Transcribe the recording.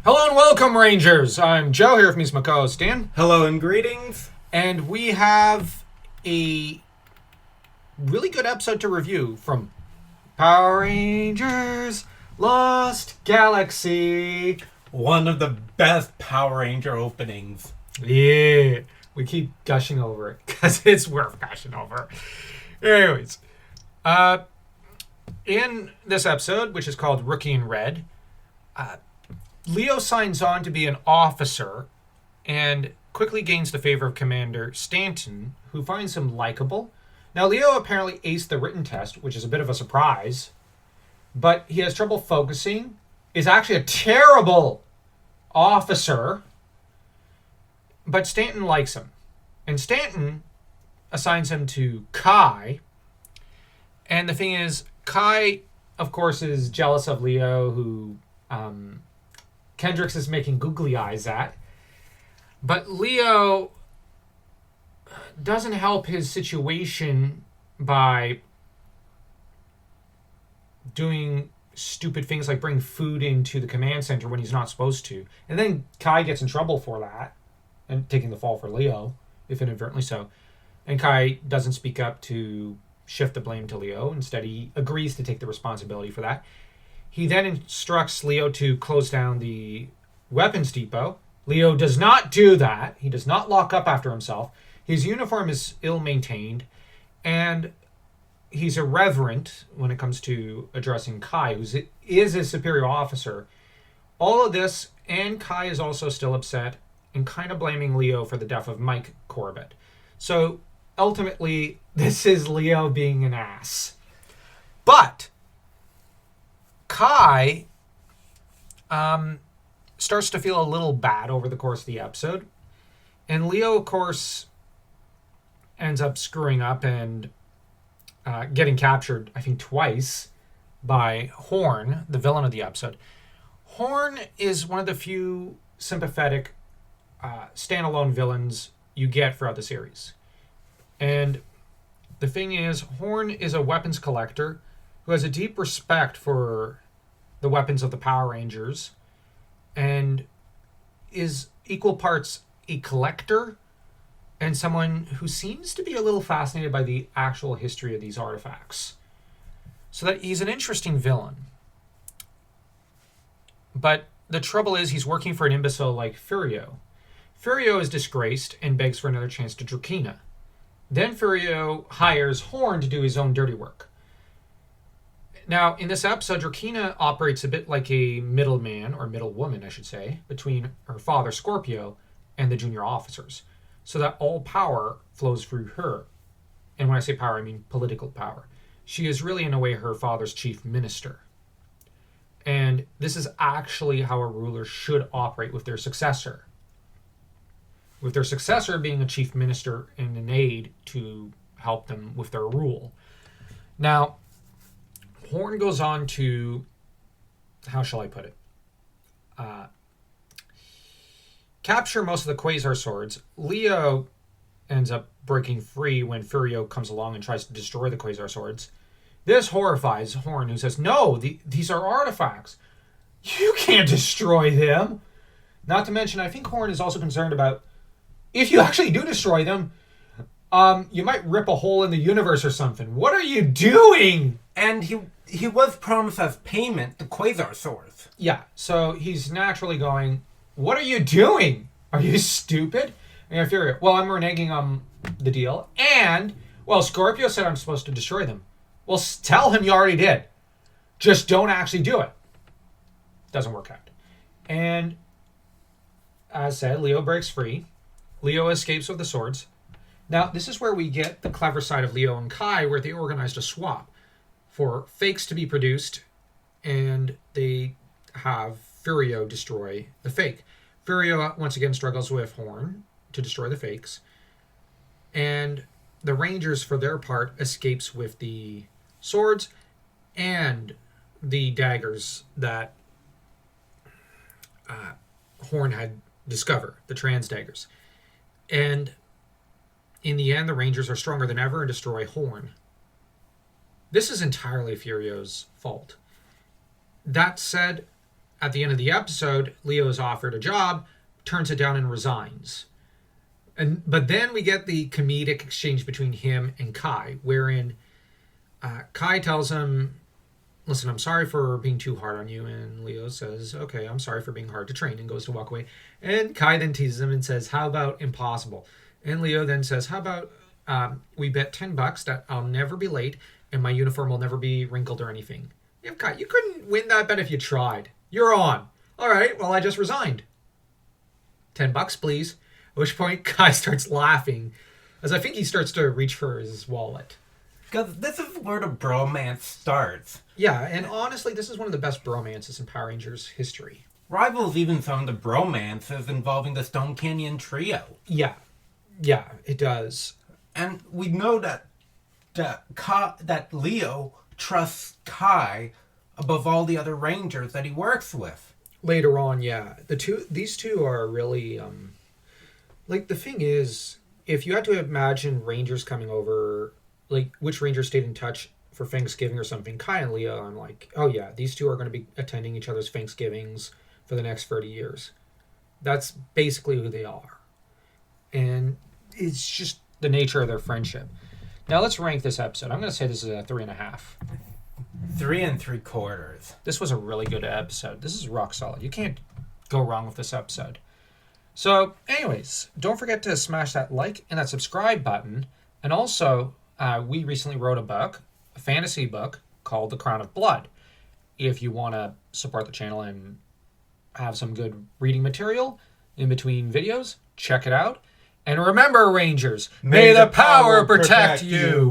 Hello and welcome, Rangers! I'm Joe here with me, my co-host Dan. Hello and greetings. And we have a really good episode to review from Power Rangers Lost Galaxy. One of the best Power Ranger openings. Yeah, we keep gushing over it because it's worth gushing over. Anyways, in this episode, which is called Rookie in Red, Leo signs on to be an officer and quickly gains the favor of Commander Stanton, who finds him likable. Now, Leo apparently aced the written test, which is a bit of a surprise, but he has trouble focusing, is actually a terrible officer, but Stanton likes him. And Stanton assigns him to Kai. And the thing is, Kai, of course, is jealous of Leo, who Kendricks is making googly eyes at. But Leo doesn't help his situation by doing stupid things like bring food into the command center when he's not supposed to. And then Kai gets in trouble for that and taking the fall for Leo, if inadvertently so. And Kai doesn't speak up to shift the blame to Leo. Instead, he agrees to take the responsibility for that. He then instructs Leo to close down the weapons depot. Leo does not do that. He does not lock up after himself. His uniform is ill-maintained, and he's irreverent when it comes to addressing Kai, who is a superior officer. All of this, and Kai is also still upset and kind of blaming Leo for the death of Mike Corbett. So, ultimately, this is Leo being an ass. But Kai starts to feel a little bad over the course of the episode. And Leo, of course, ends up screwing up and getting captured, I think, twice by Horn, the villain of the episode. Horn is one of the few sympathetic standalone villains you get throughout the series. And the thing is, Horn is a weapons collector who has a deep respect for the weapons of the Power Rangers and is equal parts a collector and someone who seems to be a little fascinated by the actual history of these artifacts. So that he's an interesting villain. But the trouble is he's working for an imbecile like Furio. Furio is disgraced and begs for another chance to Drakina. Then Furio hires Horn to do his own dirty work. Now, in this episode, Drakina operates a bit like a middleman, or middlewoman, I should say, between her father, Scorpio, and the junior officers, so that all power flows through her. And when I say power, I mean political power. She is really, in a way, her father's chief minister. And this is actually how a ruler should operate with their successor. With their successor being a chief minister and an aide to help them with their rule. Now, Horn goes on to, how shall I put it, capture most of the Quasar swords. Leo ends up breaking free when Furio comes along and tries to destroy the Quasar swords. This horrifies Horn, who says, no, these are artifacts. You can't destroy them. Not to mention, I think Horn is also concerned about, if you actually do destroy them, you might rip a hole in the universe or something. What are you doing? And he was promised as payment the Quasar swords. Yeah, so he's naturally going, what are you doing? Are you stupid? And Furio, well, I'm reneging on the deal. And, well, Scorpio said I'm supposed to destroy them. Well, tell him you already did. Just don't actually do it. Doesn't work out. And, as said, Leo breaks free. Leo escapes with the swords. Now, this is where we get the clever side of Leo and Kai, where they organized a swap for fakes to be produced, and they have Furio destroy the fake. Furio, once again, struggles with Horn to destroy the fakes, and the Rangers, for their part, escapes with the swords and the daggers that Horn had discovered, the trans daggers. And in the end, the Rangers are stronger than ever and destroy Horn. This is entirely Furio's fault. That said, at the end of the episode, Leo is offered a job, turns it down, and resigns. But then we get the comedic exchange between him and Kai, wherein Kai tells him, listen, I'm sorry for being too hard on you. And Leo says, okay, I'm sorry for being hard to train, and goes to walk away. And Kai then teases him and says, how about impossible? And Leo then says, how about we bet $10 that I'll never be late and my uniform will never be wrinkled or anything. Yeah, Kai, you couldn't win that bet if you tried. You're on. All right, well, I just resigned. $10, please. At which point, Kai starts laughing, as I think he starts to reach for his wallet. Because this is where the bromance starts. Yeah, and honestly, this is one of the best bromances in Power Rangers history. Rivals even some of the bromances involving the Stone Canyon Trio. Yeah, it does. And we know that Leo trusts Kai above all the other Rangers that he works with. Later on, yeah. These two are really... like, the thing is, if you had to imagine Rangers coming over... like, which Rangers stayed in touch for Thanksgiving or something, Kai and Leo, I'm like, oh yeah, these two are going to be attending each other's Thanksgivings for the next 30 years. That's basically who they are. And it's just the nature of their friendship. Now let's rank this episode. I'm going to say this is a 3.5. 3 3/4. This was a really good episode. This is rock solid. You can't go wrong with this episode. So, anyways, don't forget to smash that like and that subscribe button. And also, we recently wrote a fantasy book called The Crown of Blood. If you want to support the channel and have some good reading material in between videos, check it out. And remember, Rangers, may the power protect you!